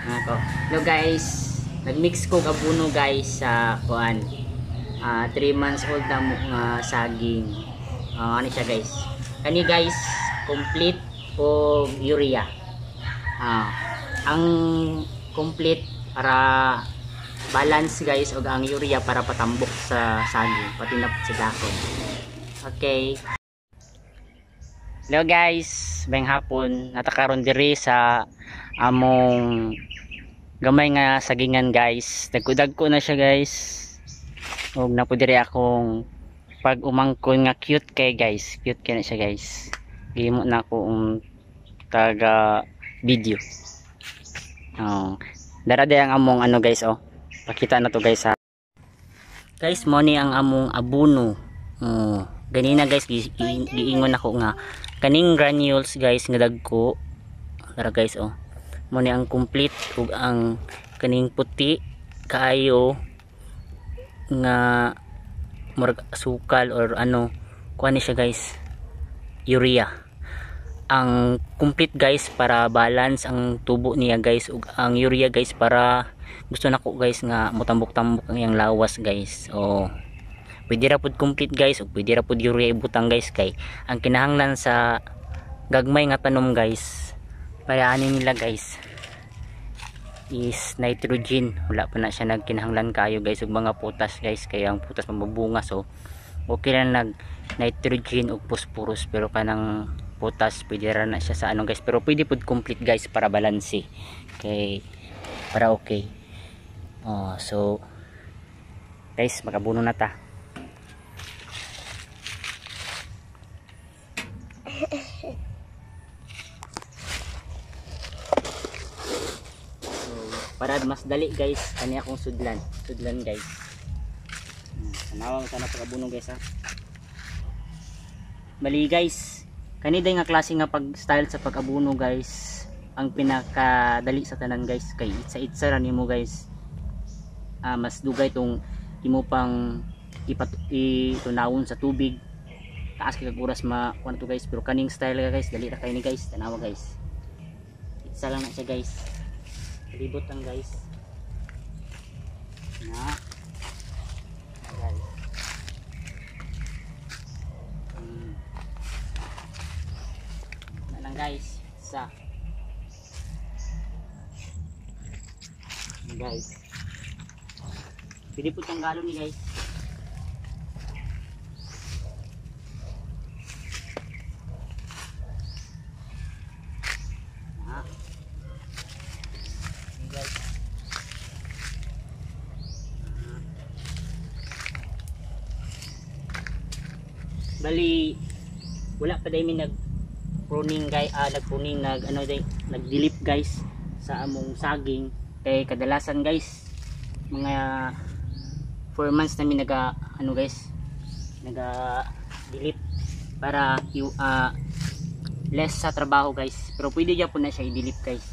Ako. Hello guys, nagmix ko kabuno guys sa kuan. 3 months old na saging. Ano siya guys? Kani guys, complete o urea. Ang complete para balance guys og ang urea para patambok sa saging, pati na sa dakon. Okay. Hello guys, bayang hapon natakaron diri sa among gamay nga sagingan guys. Dagko na siya guys. Og napo diri akong pag umangkon nga cute kay guys. Cute kay na siya guys. Gihimo na ako taga video. Dara ang among ano guys oh. Pakita na to guys ha. Guys, mo ni ang among abono. Ganina guys giingon ako nga kaning granules guys nga dagko. Dara guys oh. Mo ni ang complete ug ang kaning puti kaayo nga murag sukal or ano kuan ni siya guys, urea. Ang complete guys para balance ang tubo niya guys, ug ang urea guys para gusto nako guys nga motambok-tambok ang iyang lawas guys. Pwede ra pud complete guys ug pwede ra pud urea ibutang guys, kay ang kinahanglan sa gagmay nga tanom guys para ani nila guys is nitrogen. Wala pa na siya nagkinahanglan kayo guys ug mga potas guys, kaya ang potas mabubunga, so okay lang nag nitrogen ug phosphorus, pero kanang potas pwede ra na siya sa ano guys, pero pwede pud complete guys para balanse, okay, para okay. So guys, magabuno na ta. Para mas dali guys, kani akong sudlan guys. Sanawang sana pagabuno guys ha. Bali guys, kani day nga klase nga pag style sa pag-abuno guys, ang pinakadali sa tanan guys, kay itsa ra nimo guys. Mas dugay tong imo pang itunawon sa tubig, taas kay kag oras kuan to guys, pero kaning style guys dali ra kay ni guys. Tanawa guys, itsa lang na siya guys, libot lang guys na guys. Na lang guys, sa guys pwede po tanggalon ni guys. Bali wala pa day mi nag pruning guys, nagdilip guys sa among saging, kay kadalasan guys mga 4 months namin naga dilip para less sa trabaho guys, pero pwede dyan po na siya i-dilip guys.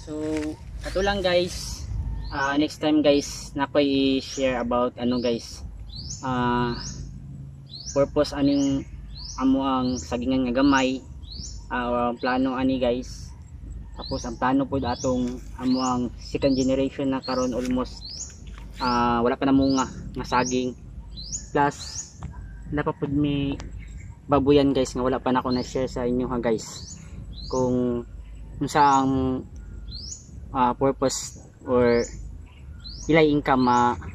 So ato lang guys, next time guys nako i-share about ano guys, purpose aning amo ang sagingan nga gamay, plano ani guys. Tapos ang plano po atong amo ang second generation na karon almost wala pa na munga nga saging, plus napapud mi babuyan guys nga wala pa na ako na share sa inyo ha guys, kung saang purpose or ilay income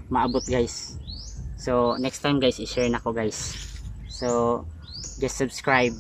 maabot guys. So next time guys i-share na ko guys, so just subscribe.